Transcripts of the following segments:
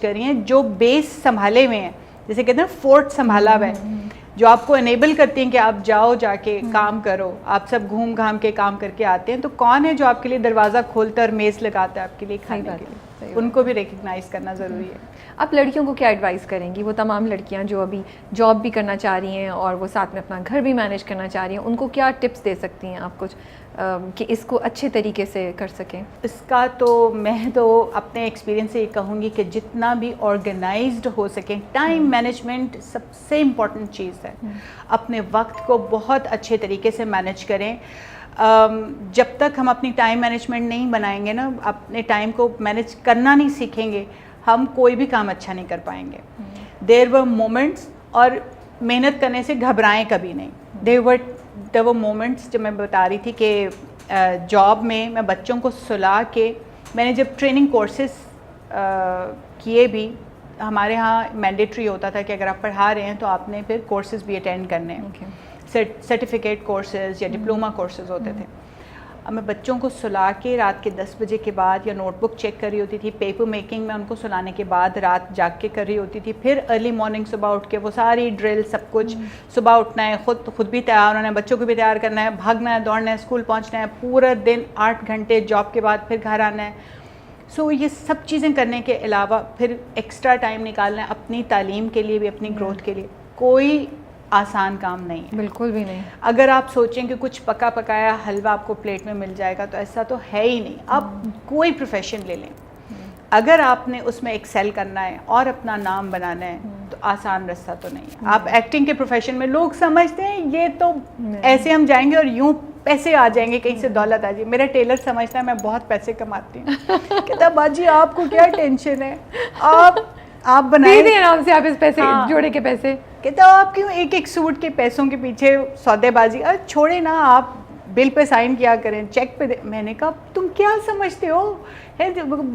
کری ہیں جو بیس سنبھالے ہوئے ہیں, جیسے کہتے ہیں فورٹ سنبھالا ہوا ہے, جو آپ کو انیبل کرتی ہیں کہ آپ جاؤ جا کے کام کرو, آپ سب گھوم گھام کے کام کر کے آتے ہیں, تو کون ہے جو آپ کے لیے دروازہ کھولتا ہے اور میز لگاتا ہے آپ کے لیے کھانے کے لیے, ان کو بھی ریکگنائز کرنا ضروری ہے. آپ لڑکیوں کو کیا ایڈوائز کریں گی, وہ تمام لڑکیاں جو ابھی جاب بھی کرنا چاہ رہی ہیں اور وہ ساتھ میں اپنا گھر بھی مینیج کرنا چاہ رہی ہیں, ان کو کیا ٹپس دے سکتی ہیں آپ کچھ کہ اس کو اچھے طریقے سے کر سکیں؟ اس کا تو میں تو اپنے ایکسپیرینس سے یہ کہوں گی کہ جتنا بھی آرگنائزڈ ہو سکیں, ٹائم مینجمنٹ سب سے امپورٹنٹ چیز ہے. اپنے وقت کو بہت اچھے طریقے سے مینیج کریں. جب تک ہم اپنی ٹائم مینجمنٹ نہیں بنائیں گے نا, اپنے ٹائم کو مینیج کرنا نہیں سیکھیں گے, ہم کوئی بھی کام اچھا نہیں کر پائیں گے. دیر ور مومنٹس, اور محنت کرنے سے گھبرائیں کبھی نہیں. دیر ور مومنٹس, جو میں بتا رہی تھی کہ جاب میں بچوں کو سلا کے, میں نے جب ٹریننگ کورسز کیے بھی, ہمارے ہاں مینڈیٹری ہوتا تھا کہ اگر آپ پڑھا رہے ہیں تو آپ نے پھر کورسز بھی اٹینڈ کرنے ہیں, سرٹیفکیٹ کورسز یا ڈپلوما کورسز ہوتے تھے. اب میں بچوں کو سلا کے رات کے 10 بجے کے بعد یا نوٹ بک چیک کر رہی ہوتی تھی, پیپر میکنگ میں ان کو سلانے کے بعد رات جاگ کے کر رہی ہوتی تھی, پھر ارلی مارننگ صبح اٹھ کے وہ ساری ڈرل سب کچھ, صبح اٹھنا ہے, خود بھی تیار ہونا ہے, بچوں کو بھی تیار کرنا ہے, بھاگنا ہے, دوڑنا ہے, اسکول پہنچنا ہے, پورا دن 8 گھنٹے جاب کے بعد پھر گھر آنا ہے. سو یہ سب چیزیں کرنے کے علاوہ پھر ایکسٹرا ٹائم نکالنا ہے اپنی تعلیم کے لیے بھی, اپنی گروتھ کے لیے. کوئی آسان کام نہیں ہے, بالکل بھی نہیں. اگر آپ سوچیں کہ کچھ پکا پکایا حلوہ آپ کو پلیٹ میں مل جائے گا, تو ایسا تو ہے ہی نہیں. آپ کوئی پروفیشن لے لیں, اگر آپ نے اس میں ایکسیل کرنا ہے اور اپنا نام بنانا ہے تو آسان رستہ تو نہیں ہے. آپ ایکٹنگ کے پروفیشن میں لوگ سمجھتے ہیں یہ تو ایسے ہم جائیں گے اور یوں پیسے آ جائیں گے, کہیں سے دولت آ جائے. میرا ٹیلر سمجھتا ہے میں بہت پیسے کماتی ہوں, کہتا باجی آپ کو کیا ٹینشن ہے, آپ بنائیں آرام سے, آپ اس پیسے جوڑے کے پیسے, کہتا آپ کیوں ایک ایک سوٹ کے پیسوں کے پیچھے سودے بازی, چھوڑے نا, آپ بل پہ سائن کیا کریں, چیک پہ میں نے کہا تم کیا سمجھتے ہو,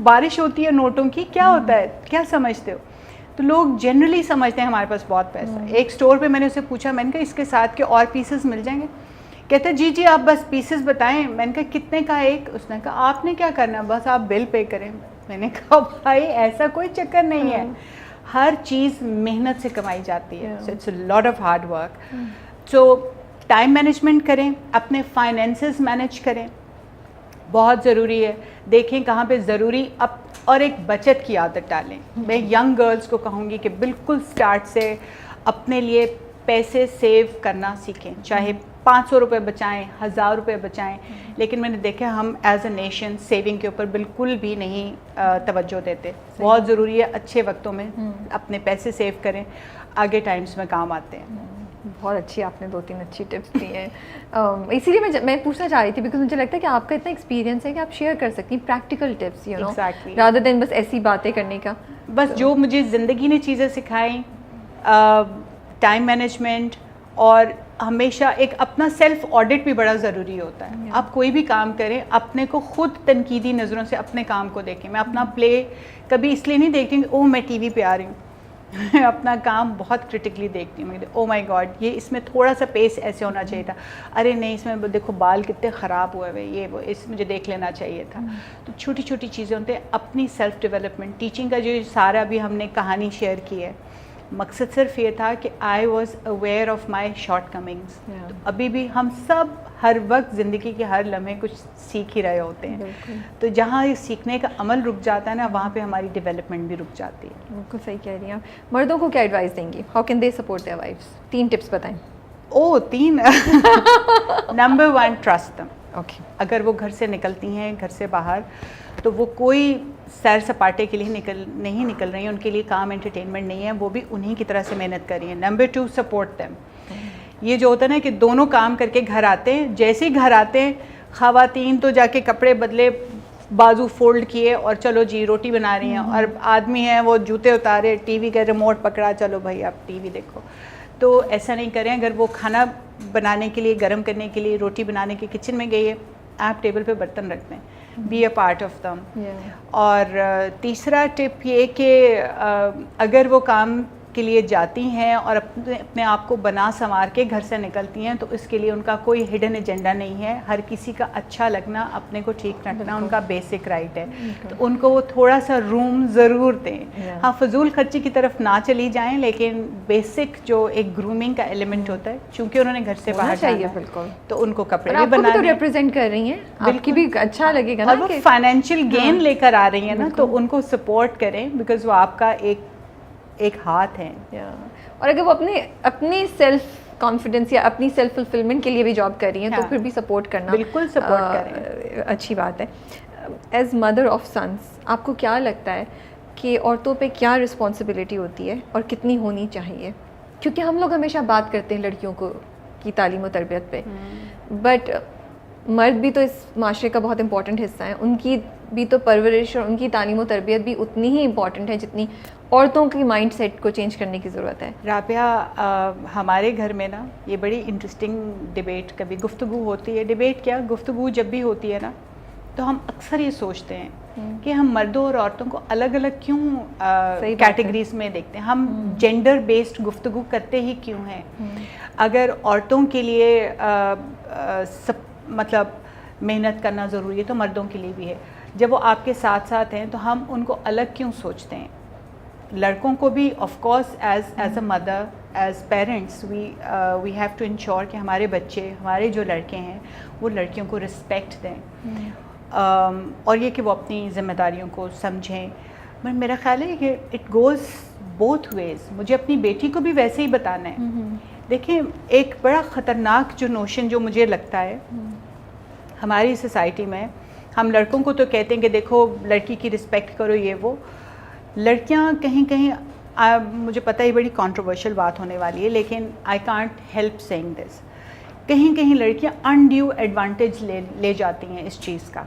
بارش ہوتی ہے نوٹوں کی, کیا ہوتا ہے, کیا سمجھتے ہو. تو لوگ جنرلی سمجھتے ہیں ہمارے پاس بہت پیسہ ہے. ایک اسٹور پہ میں نے اسے پوچھا, میں نے کہا اس کے ساتھ کے اور پیسز مل جائیں گے, کہتے جی آپ بس پیسز بتائیں. میں نے کہا کتنے کا ایک, اس نے کہا آپ نے کیا کرنا ہے, بس آپ بل پے کریں. میں نے کہا بھائی ایسا کوئی چکر نہیں ہے, ہر چیز محنت سے کمائی جاتی ہے. So it's a lot of hard work. So time management کریں, اپنے فائنینسز مینیج کریں, بہت ضروری ہے. دیکھیں کہاں پہ ضروری, اور ایک بچت کی عادت ڈالیں. میں ینگ گرلز کو کہوں گی کہ بالکل سٹارٹ سے اپنے لیے پیسے سیو کرنا سیکھیں, چاہے 500 روپے بچائیں, 1000 روپے بچائیں. لیکن میں نے دیکھا ہم ایز اے نیشن سیونگ کے اوپر بالکل بھی نہیں توجہ دیتے. بہت ضروری ہے اچھے وقتوں میں اپنے پیسے سیو کریں, آگے ٹائمز میں کام آتے ہیں. بہت اچھی آپ نے 2-3 اچھی ٹپس دی ہیں. اسی لیے میں پوچھنا چاہ رہی تھی, بیکاز مجھے لگتا ہے کہ آپ کا اتنا ایکسپیرینس ہے کہ آپ شیئر کر سکتی ہیں practical tips, you know, rather than بس ایسی باتیں کرنے کا. بس جو مجھے زندگی نے چیزیں سکھائیں, ٹائم مینجمنٹ, اور ہمیشہ ایک اپنا سیلف آڈٹ بھی بڑا ضروری ہوتا ہے. آپ کوئی بھی کام کریں, اپنے کو خود تنقیدی نظروں سے اپنے کام کو دیکھیں. میں اپنا پلے کبھی اس لیے نہیں دیکھتی کہ اوہ میں ٹی وی پہ آ رہی ہوں, میں اپنا کام بہت کرٹیکلی دیکھتی ہوں. میں او مائی گاڈ, یہ اس میں تھوڑا سا پیس ایسے ہونا چاہیے تھا, ارے نہیں اس میں دیکھو بال کتنے خراب ہوئے ہوئے, یہ وہ اس مجھے دیکھ لینا چاہیے تھا. تو چھوٹی چھوٹی چیزیں ہوتے ہیں. اپنی سیلف ڈیولپمنٹ, ٹیچنگ کا جو سارا بھی ہم نے کہانی شیئر کی ہے, مقصد صرف یہ تھا کہ I was aware of my short comings. تو ابھی بھی ہم سب ہر وقت زندگی کے ہر لمحے کچھ سیکھ ہی رہے ہوتے ہیں. تو جہاں یہ سیکھنے کا عمل رک جاتا ہے نا, وہاں پہ ہماری ڈیولپمنٹ بھی رک جاتی ہے. بالکل صحیح کہہ رہی ہیں آپ. مردوں کو کیا ایڈوائس دیں گی, how can they support their wives? 3 tips بتائیں. 3 نمبر 1, ٹرسٹ دم. اوکے, اگر وہ گھر سے نکلتی ہیں, گھر سے باہر, تو وہ کوئی سیر سپاٹے کے لیے نہیں نکل رہی ہیں, ان کے لیے کام انٹرٹینمنٹ نہیں ہے, وہ بھی انہیں کی طرح سے محنت کر رہی ہیں. Number 2, support them. یہ جو ہوتا ہے نا کہ دونوں کام کر کے گھر آتے ہیں, جیسے ہی گھر آتے ہیں خواتین تو جا کے کپڑے بدلے, بازو فولڈ کیے اور چلو جی روٹی بنا رہی ہیں, اور آدمی ہیں وہ جوتے اتارے, ٹی وی کا ریموٹ پکڑا, چلو بھائی آپ ٹی وی دیکھو. تو ایسا نہیں کریں. اگر وہ کھانا بنانے کے لیے, گرم کرنے کے لیے, روٹی بنانے کے کچن میں گئی ہے, آپ ٹیبل پہ برتن رکھ دیں, be a part of them. اور تیسرا ٹپ یہ کہ اگر وہ کام کے لیے جاتی ہیں اور اپنے آپ کو بنا سنوار کے گھر سے نکلتی ہیں تو اس کے لیے ان کا کوئی ہڈن ایجنڈا نہیں ہے. ہر کسی کا اچھا لگنا, اپنے کو ٹھیک رکھنا ان کا بیسک رائٹ ہے. تو ان کو وہ تھوڑا سا روم ضرور دیں. ہاں, فضول خرچی کی طرف نہ چلی جائیں, لیکن بیسک جو ایک گرومنگ کا ایلیمنٹ ہوتا ہے, چونکہ انہوں نے گھر سے باہر چاہیے جانا ہے, بالکل, تو ان کو کپڑے بھی بنانے, تو ریپرزینٹ کر رہی ہیں, آپ کی بھی اچھا لگے گا نا, اور وہ فائنینشیل گین لے کر آ رہی ہیں نا, تو ان کو سپورٹ کریں, بیکاز وہ آپ کا ایک ہاتھ ہے. اور اگر وہ اپنی سیلف کانفیڈنس یا اپنی سیلف فلفلمنٹ کے لیے بھی جاب کر رہی ہیں تو پھر بھی سپورٹ کرنا بالکل سپورٹ کریں, اچھی بات ہے. ایز مدر آف سنس آپ کو کیا لگتا ہے کہ عورتوں پہ کیا رسپانسبلٹی ہوتی ہے اور کتنی ہونی چاہیے؟ کیونکہ ہم لوگ ہمیشہ بات کرتے ہیں لڑکیوں کی تعلیم و تربیت پہ, بٹ مرد بھی تو اس معاشرے کا بہت امپورٹنٹ حصہ ہے, ان کی بھی تو پرورش اور ان کی تعلیم و تربیت بھی اتنی ہی امپورٹنٹ ہے جتنی عورتوں کی مائنڈ سیٹ کو چینج کرنے کی ضرورت ہے. رابعہ, ہمارے گھر میں نا یہ بڑی انٹرسٹنگ ڈبیٹ, کبھی گفتگو ہوتی ہے, ڈبیٹ کیا گفتگو جب بھی ہوتی ہے نا, تو ہم اکثر یہ سوچتے ہیں کہ ہم مردوں اور عورتوں کو الگ الگ کیوں کیٹیگریز میں دیکھتے ہیں, ہم جینڈر بیسڈ گفتگو کرتے ہی کیوں ہیں. اگر عورتوں کے لیے مطلب محنت کرنا ضروری ہے تو مردوں کے لیے بھی ہے. جب وہ آپ کے ساتھ ساتھ ہیں تو ہم ان کو الگ کیوں سوچتے ہیں؟ لڑکوں کو بھی of course as a mother, as parents we have to ensure کہ ہمارے بچے, ہمارے جو لڑکے ہیں وہ لڑکیوں کو رسپیکٹ دیں, اور یہ کہ وہ اپنی ذمہ داریوں کو سمجھیں. میرا خیال ہے کہ اٹ گوز بوتھ ویز. مجھے اپنی بیٹی کو بھی ویسے ہی بتانا ہے. دیکھیں, ایک بڑا خطرناک جو نوشن جو مجھے لگتا ہے ہماری سوسائٹی میں, ہم لڑکوں کو تو کہتے ہیں کہ دیکھو لڑکی کی رسپیکٹ کرو, یہ وہ. لڑکیاں کہیں کہیں, مجھے پتہ ہی بڑی کنٹروورشل بات ہونے والی ہے, لیکن آئی کانٹ ہیلپ سیئنگ دس, کہیں کہیں لڑکیاں انڈیو ایڈوانٹیج لے جاتی ہیں اس چیز کا.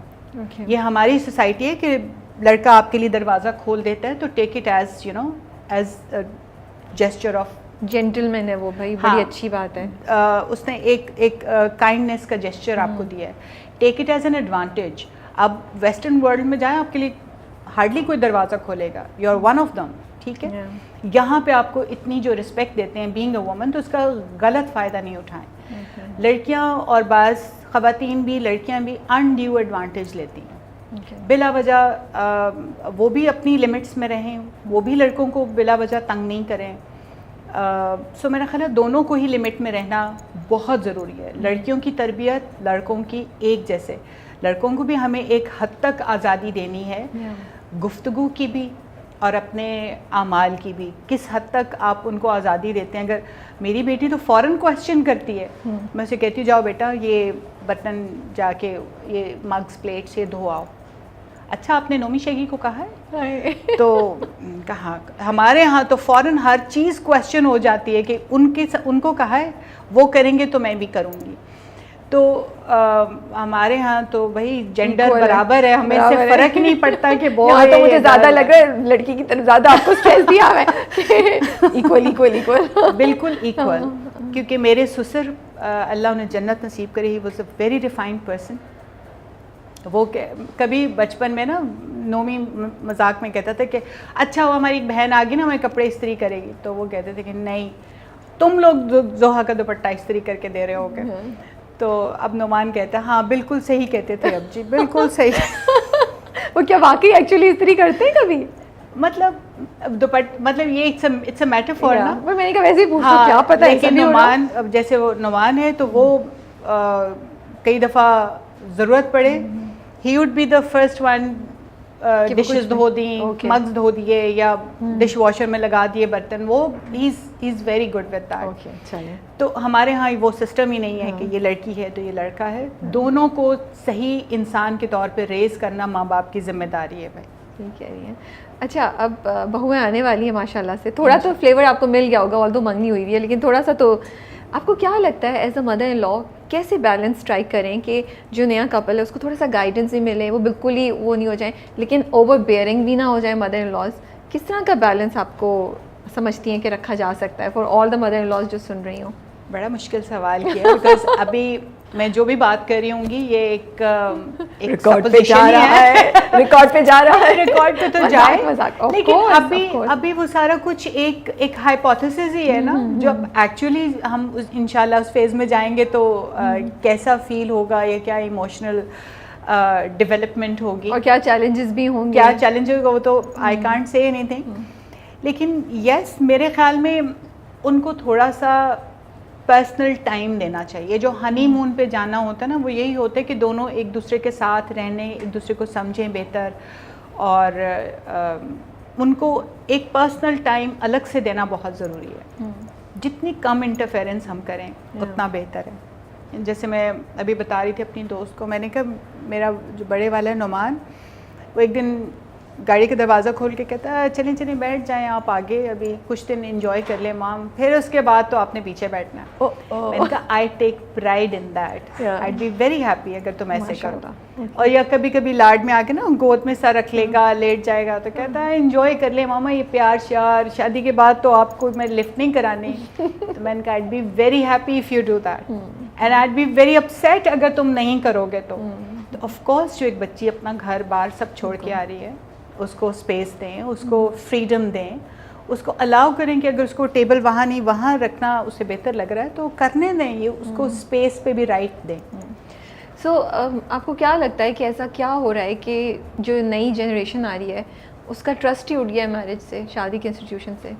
یہ ہماری سوسائٹی ہے کہ لڑکا آپ کے لیے دروازہ کھول دیتا ہے تو take it as as gesture of gentleman ہے وہ, بھائی بڑی اچھی بات ہے, اس نے ایک کائنڈنیس کا جیسچر آپ کو دیا ہے, take it as an advantage. اب ویسٹرن ورلڈ میں جائیں, آپ کے لیے ہارڈلی کوئی دروازہ کھولے گا, you are one of them, ٹھیک ہے. یہاں پہ آپ کو اتنی جو رسپیکٹ دیتے ہیں بینگ اے وومن, تو اس کا غلط فائدہ نہیں اٹھائیں. لڑکیاں اور بعض خواتین بھی, لڑکیاں بھی انڈیو ایڈوانٹیج لیتی ہیں بلا وجہ. وہ بھی اپنی لمٹس میں رہیں, وہ بھی لڑکوں کو بلا وجہ تنگ نہیں کریں. سو میرا خیال ہے دونوں کو ہی لمٹ میں رہنا بہت ضروری ہے. لڑکیوں کی تربیت لڑکوں کی ایک جیسے, لڑکوں کو بھی ہمیں ایک حد تک آزادی دینی ہے, گفتگو کی بھی اور اپنے اعمال کی بھی. کس حد تک آپ ان کو آزادی دیتے ہیں؟ اگر میری بیٹی تو فوراً کویسچن کرتی ہے, میں اسے کہتی ہوں جاؤ بیٹا یہ برتن جا کے یہ مگز پلیٹس یہ دھو آؤ. اچھا آپ نے نومی شیگی کو کہا ہے؟ تو کہاں ہمارے ہاں تو فوراً ہر چیز کویسچن ہو جاتی ہے کہ ان کو کہا ہے, وہ کریں گے تو میں بھی کروں گی. تو ہمارے ہاں تو بھائی جینڈر برابر ہے, ہمیں اس سے فرق نہیں پڑتا کہ بہت. تو مجھے زیادہ لگ رہا ہے لڑکی کی طرف زیادہ آپ کو اسٹریس دیا ہے ایکول. بالکل ایکول, کیونکہ میرے سسر اللہ انہیں جنت نصیب کرے, he was a very refined person. وہ کبھی بچپن میں نا نومی مذاق میں کہتا تھا کہ اچھا وہ ہماری ایک بہن آ گئی نا ہمیں کپڑے استری کرے گی, تو وہ کہتے تھے کہ نہیں تم لوگ زوہا کا دوپٹہ استری کر کے دے رہے ہو گے. تو اب نعمان کہتا ہے ہاں بالکل صحیح کہتے تھے اب جی, بالکل صحیح. وہ کیا واقعی ایکچولی استری کرتے ہیں کبھی؟ مطلب مطلب یہ اٹس اے میٹافور نا, میں نے کہا ویسے ہی پوچھا کیا پتہ ہے. لیکن نعمان, اب جیسے وہ نعمان ہے تو وہ کئی دفعہ ضرورت پڑے he would be the first one, dishes دھو دیں, مگز دھو دیے یا ڈش واشر میں لگا دیے برتن, وہ ہی is very good with that. تو ہمارے ہاں وہ سسٹم ہی نہیں ہے کہ یہ لڑکی ہے تو یہ لڑکا ہے. دونوں کو صحیح انسان کے طور پہ ریز کرنا ماں باپ کی ذمہ داری ہے. بھائی ٹھیک کہہ رہی ہیں. اچھا اب بہویں آنے والی ہیں ماشاء اللہ سے, تھوڑا تو فلیور آپ کو مل گیا ہوگا, آل دو منگنی ہوئی ہے, لیکن تھوڑا سا تو آپ کو کیا لگتا ہے ایز اے مدر ان لا کیسے بیلنس اسٹرائک کریں کہ جو نیا کپل ہے اس کو تھوڑا سا گائیڈنس بھی ملے, وہ بالکل ہی وہ نہیں ہو جائیں لیکن اوور بیئرنگ بھی نہ ہو جائے مدر ان لاز؟ کس طرح کا بیلنس آپ کو سمجھتی ہیں کہ رکھا جا سکتا ہے for all the mother in laws جو سن رہی ہوں؟ بڑا مشکل سوال کیا, بیکاز ابھی میں جو بھی بات کر رہی ہوں گی یہ ایک ریکارڈ پہ جا رہا ہے، ریکارڈ پہ جا رہا ہے، ریکارڈ پہ تو جائے، لیکن ابھی وہ سارا کچھ ایک ہائپوتھیسس ہی ہے نا، جو ایکچولی ہم انشاءاللہ اس فیز میں جائیں گے تو کیسا فیل ہوگا یا کیا ایموشنل ڈیولپمنٹ ہوگی اور کیا چیلنجز بھی ہوں گے، کیا چیلنج ہوگا وہ تو I can't say any thing. لیکن یس میرے خیال میں ان کو تھوڑا سا پرسنل ٹائم دینا چاہیے. جو ہنی مون پہ جانا ہوتا ہے نا وہ یہی ہوتا ہے کہ دونوں ایک دوسرے کے ساتھ رہنے، ایک دوسرے کو سمجھیں بہتر، اور ان کو ایک پرسنل ٹائم الگ سے دینا بہت ضروری ہے. جتنی کم انٹرفیرنس ہم کریں اتنا بہتر ہے. جیسے میں ابھی بتا رہی تھی اپنی دوست کو، میں نے کہا میرا جو بڑے والا ہے نعمان، وہ ایک دن گاڑی کا دروازہ کھول کے کہتا ہے چلیں چلیں بیٹھ جائیں آپ آگے، ابھی کچھ دن انجوائے کر لیں مام، پھر اس کے بعد تو آپ نے پیچھے بیٹھنا ہے. میں نے کہا I take pride in that, I be very happy اگر تم ایسے کرو. اور یا کبھی کبھی لاڈ میں آ کے نا گود میں سر رکھ لے گا، لیٹ جائے گا، تو کہتا ہے انجوائے کر لیں ماما، یہ پیار شیار، شادی کے بعد تو آپ کو میں لفٹ نہیں کرانی. تو میں نے کہا I be very happy if you do that, and I be very upset اگر تم نہیں کرو گے. تو آف کورس جو ایک بچی اپنا گھر بار سب چھوڑ کے آ رہی ہے، اس کو اسپیس دیں، اس کو فریڈم دیں، اس کو الاؤ کریں کہ اگر اس کو ٹیبل وہاں نہیں وہاں رکھنا اسے بہتر لگ رہا ہے تو کرنے دیں، یہ اس کو اسپیس پہ بھی رائٹ دیں. سو آپ کو کیا لگتا ہے کہ ایسا کیا ہو رہا ہے کہ جو نئی جنریشن آ رہی ہے اس کا ٹرسٹ ہی اٹھ گیا ہے میرج سے، شادی کے انسٹیٹیوشن سے؟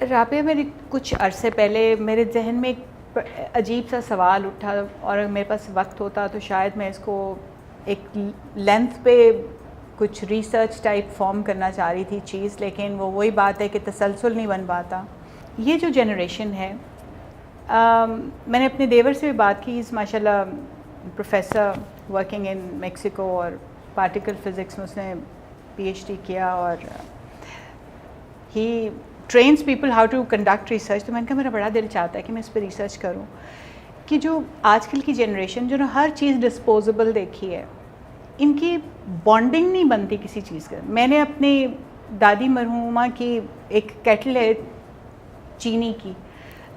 رابعہ، میری کچھ عرصے پہلے میرے ذہن میں ایک عجیب سا سوال اٹھا، اور اگر میرے پاس وقت ہوتا تو شاید میں اس کو ایک لینتھ پہ کچھ ریسرچ ٹائپ فارم کرنا چاہ رہی تھی چیز، لیکن وہ وہی بات ہے کہ تسلسل نہیں بن پاتا. یہ جو جنریشن ہے، میں نے اپنے دیور سے بھی بات کی، اس ماشاء اللہ پروفیسر ورکنگ ان میکسیکو، اور پارٹیکل فزکس میں اس نے PhD کیا، اور ہی trains people how to conduct research. تو میں نے کہا میرا بڑا دل چاہتا ہے کہ میں اس پہ ریسرچ کروں کہ جو آج کل کی جنریشن جو نا ہر چیز ڈسپوزیبل دیکھی ہے، ان کی بانڈنگ نہیں بنتی کسی چیز کا. میں نے اپنی دادی مرحومہ کی ایک کیٹل ہے چینی کی،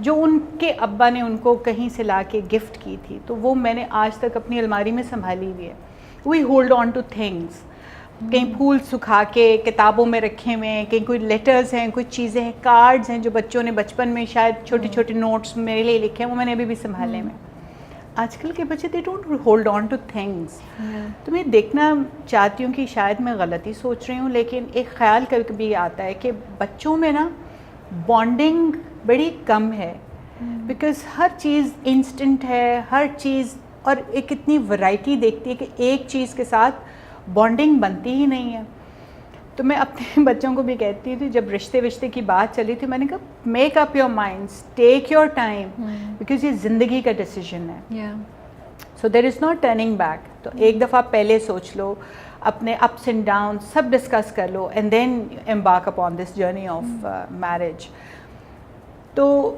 جو ان کے ابا نے ان کو کہیں سے لا کے گفٹ کی تھی، تو وہ میں نے آج تک اپنی الماری میں سنبھالی ہوئی ہے. We hold on to things, کہیں پھول سکھا کے کتابوں میں رکھے ہوئے ہیں، کہیں کوئی لیٹرز ہیں، کچھ چیزیں ہیں، کارڈز ہیں جو بچوں نے بچپن میں شاید چھوٹے چھوٹے نوٹس میرے لیے لکھے ہیں، وہ میں نے ابھی بھی سنبھالے میں. آج کل کے بچے they don't hold on to things. تو میں دیکھنا چاہتی ہوں کہ شاید میں غلطی سوچ رہی ہوں، لیکن ایک خیال کبھی کبھی آتا ہے کہ بچوں میں نا بانڈنگ بڑی کم ہے، بیکاز ہر چیز انسٹنٹ ہے، ہر چیز، اور ایک اتنی ورائٹی دیکھتی ہے کہ ایک چیز کے ساتھ بانڈنگ بنتی ہی نہیں ہے. تو میں اپنے بچوں کو بھی کہتی تھی، جب رشتے کی بات چلی تھی، میں نے کہا make up your minds, take your time, because یہ زندگی کا ڈیسیجن ہے. So there is not turning back. تو ایک دفعہ پہلے سوچ لو، اپنے اپس اینڈ ڈاؤن سب ڈسکس کر لو، and then embark upon this journey of marriage. تو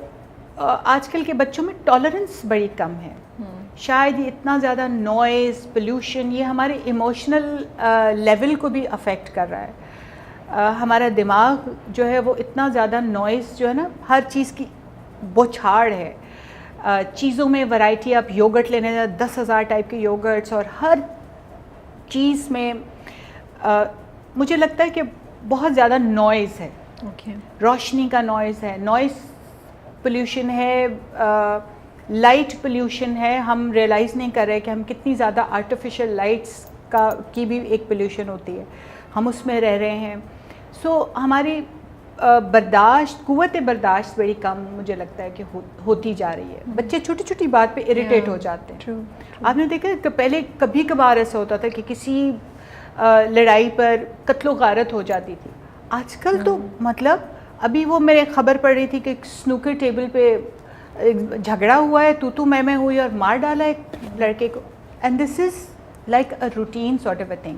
آج کل کے بچوں میں ٹالرنس بڑی کم ہے. شاید یہ اتنا زیادہ نوائز، پلیوشن، یہ ہمارے ایموشنل لیول کو بھی افیکٹ کر رہا ہے. ہمارا دماغ جو ہے وہ اتنا زیادہ نوائز جو ہے نا، ہر چیز کی بوچھاڑ ہے. چیزوں میں ورائٹی، آپ یوگرٹ لینے جائیں 10,000 ٹائپ کے یوگرٹس، اور ہر چیز میں مجھے لگتا ہے کہ بہت زیادہ نوائز ہے. روشنی کا نوائز ہے، نوائز پلیوشن ہے، لائٹ پلیوشن ہے. ہم ریئلائز نہیں کر رہے کہ ہم کتنی زیادہ آرٹیفیشل لائٹس کی بھی ایک پلیوشن ہوتی ہے، ہم اس میں رہ رہے ہیں. سو ہماری برداشت، قوت برداشت بڑی کم مجھے لگتا ہے کہ ہوتی جا رہی ہے. بچے چھوٹی چھوٹی بات پہ اریٹیٹ ہو جاتے ہیں. آپ نے دیکھا کہ پہلے کبھی کبھار ایسا ہوتا تھا کہ کسی لڑائی پر قتل و غارت ہو جاتی تھی. آج کل تو مطلب ابھی وہ میرے خبر پڑ رہی تھی کہ سنوکر ٹیبل پہ جھگڑا ہوا ہے، تو میں ہوئی اور مار ڈالا ایک لڑکے کو. And this is like a routine sort of a thing.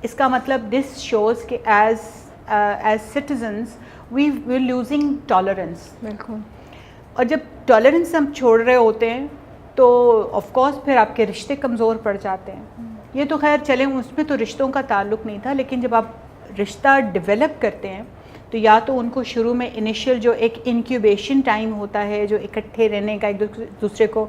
اس کا مطلب دس شوز کہ as citizens we are losing tolerance. بالکل. اور جب ٹالرنس ہم چھوڑ رہے ہوتے ہیں تو آف کورس پھر آپ کے رشتے کمزور پڑ جاتے ہیں. یہ تو خیر چلیں، اس میں تو رشتوں کا تعلق نہیں تھا، لیکن جب آپ رشتہ ڈیولپ کرتے ہیں تو یا تو ان کو شروع میں انیشیل جو ایک انکیوبیشن ٹائم ہوتا ہے، جو اکٹھے رہنے کا، ایک دوسرے کو